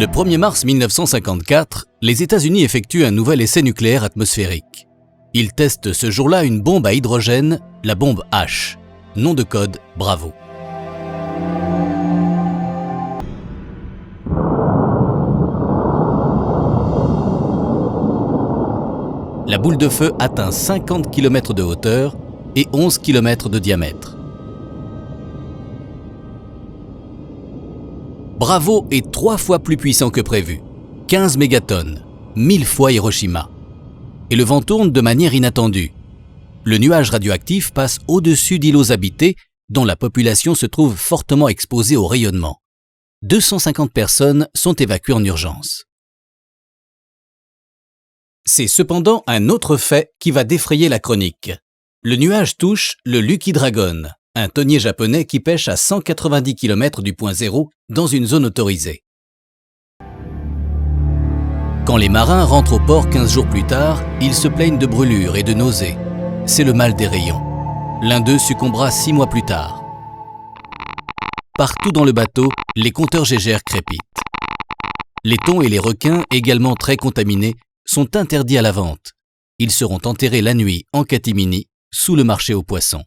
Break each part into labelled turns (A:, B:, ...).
A: Le 1er mars 1954, les États-Unis effectuent un nouvel essai nucléaire atmosphérique. Ils testent ce jour-là une bombe à hydrogène, la bombe H, nom de code Bravo. La boule de feu atteint 50 km de hauteur et 11 km de diamètre. Bravo est 3 fois plus puissant que prévu, 15 mégatonnes, 1000 fois Hiroshima. Et le vent tourne de manière inattendue. Le nuage radioactif passe au-dessus d'îlots habités dont la population se trouve fortement exposée au rayonnement. 250 personnes sont évacuées en urgence. C'est cependant un autre fait qui va défrayer la chronique. Le nuage touche le Lucky Dragon, un thonier japonais qui pêche à 190 km du point zéro dans une zone autorisée. Quand les marins rentrent au port 15 jours plus tard, ils se plaignent de brûlures et de nausées. C'est le mal des rayons. L'un d'eux succombera 6 mois plus tard. Partout dans le bateau, les compteurs Geiger crépitent. Les thons et les requins, également très contaminés, sont interdits à la vente. Ils seront enterrés la nuit en catimini, sous le marché aux poissons.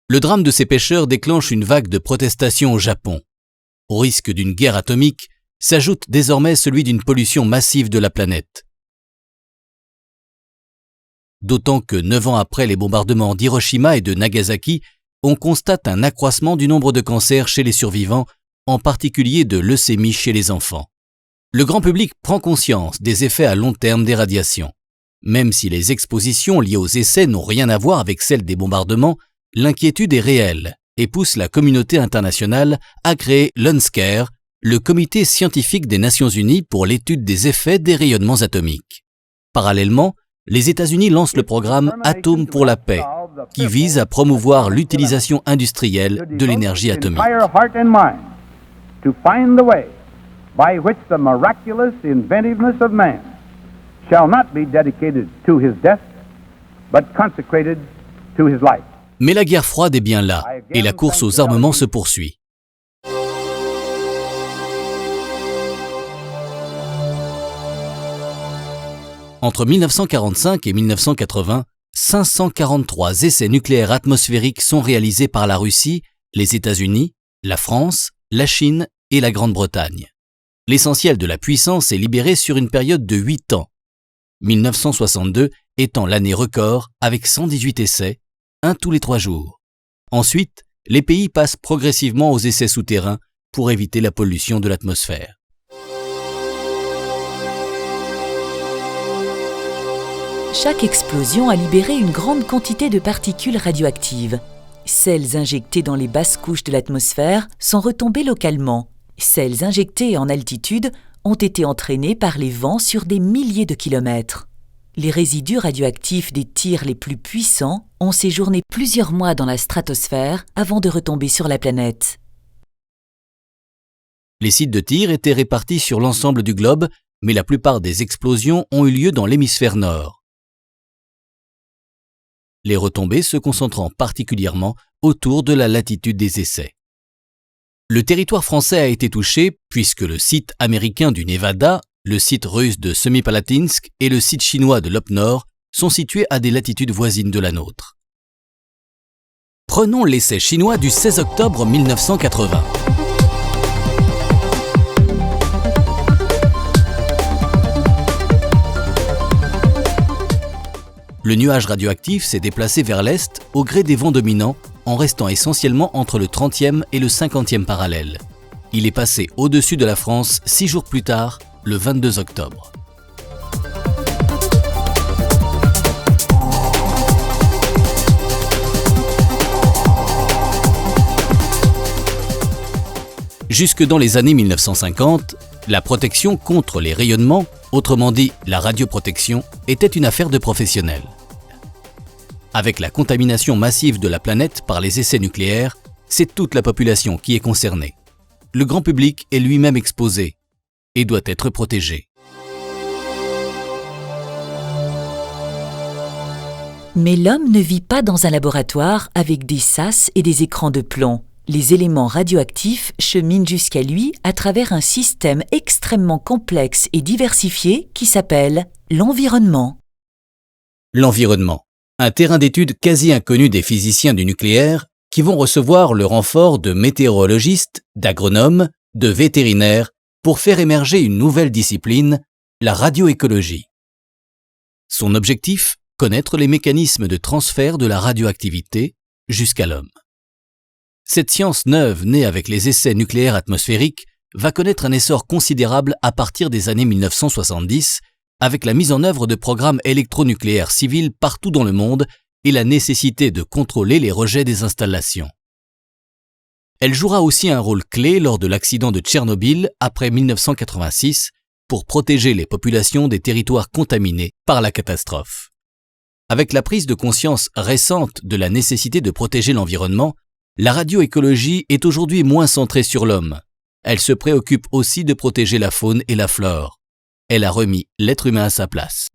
A: Le drame de ces pêcheurs déclenche une vague de protestations au Japon. Au risque d'une guerre atomique, s'ajoute désormais celui d'une pollution massive de la planète. D'autant que 9 ans après les bombardements d'Hiroshima et de Nagasaki, on constate un accroissement du nombre de cancers chez les survivants, en particulier de leucémie chez les enfants. Le grand public prend conscience des effets à long terme des radiations. Même si les expositions liées aux essais n'ont rien à voir avec celles des bombardements, l'inquiétude est réelle et pousse la communauté internationale à créer l'UNSCARE, le Comité scientifique des Nations Unies pour l'étude des effets des rayonnements atomiques. Parallèlement, les États-Unis lancent le programme Atomes pour la paix, qui vise à promouvoir l'utilisation industrielle de l'énergie atomique.
B: By which the miraculous inventiveness of man shall not be dedicated to his death, but consecrated to his life.
A: Mais la guerre froide est bien là, et la course aux armements se poursuit. Entre 1945 et 1980, 543 essais nucléaires atmosphériques sont réalisés par la Russie, les États-Unis, la France, la Chine et la Grande-Bretagne. L'essentiel de la puissance est libéré sur une période de 8 ans, 1962 étant l'année record avec 118 essais, un tous les 3 jours. Ensuite, les pays passent progressivement aux essais souterrains pour éviter la pollution de l'atmosphère.
C: Chaque explosion a libéré une grande quantité de particules radioactives. Celles injectées dans les basses couches de l'atmosphère sont retombées localement. Celles injectées en altitude ont été entraînées par les vents sur des milliers de kilomètres. Les résidus radioactifs des tirs les plus puissants ont séjourné plusieurs mois dans la stratosphère avant de retomber sur la planète.
A: Les sites de tir étaient répartis sur l'ensemble du globe, mais la plupart des explosions ont eu lieu dans l'hémisphère nord. Les retombées se concentrant particulièrement autour de la latitude des essais. Le territoire français a été touché puisque le site américain du Nevada, le site russe de Semipalatinsk et le site chinois de Lop-Nord sont situés à des latitudes voisines de la nôtre. Prenons l'essai chinois du 16 octobre 1980. Le nuage radioactif s'est déplacé vers l'est au gré des vents dominants en restant essentiellement entre le 30e et le 50e parallèle. Il est passé au-dessus de la France 6 jours plus tard, le 22 octobre. Jusque dans les années 1950, la protection contre les rayonnements, autrement dit la radioprotection, était une affaire de professionnels. Avec la contamination massive de la planète par les essais nucléaires, c'est toute la population qui est concernée. Le grand public est lui-même exposé et doit être protégé.
C: Mais l'homme ne vit pas dans un laboratoire avec des sas et des écrans de plomb. Les éléments radioactifs cheminent jusqu'à lui à travers un système extrêmement complexe et diversifié qui s'appelle l'environnement.
A: L'environnement, un terrain d'étude quasi inconnu des physiciens du nucléaire qui vont recevoir le renfort de météorologistes, d'agronomes, de vétérinaires pour faire émerger une nouvelle discipline, la radioécologie. Son objectif, connaître les mécanismes de transfert de la radioactivité jusqu'à l'homme. Cette science neuve, née avec les essais nucléaires atmosphériques, va connaître un essor considérable à partir des années 1970, avec la mise en œuvre de programmes électronucléaires civils partout dans le monde et la nécessité de contrôler les rejets des installations. Elle jouera aussi un rôle clé lors de l'accident de Tchernobyl après 1986 pour protéger les populations des territoires contaminés par la catastrophe. Avec la prise de conscience récente de la nécessité de protéger l'environnement, la radioécologie est aujourd'hui moins centrée sur l'homme. Elle se préoccupe aussi de protéger la faune et la flore. Elle a remis l'être humain à sa place.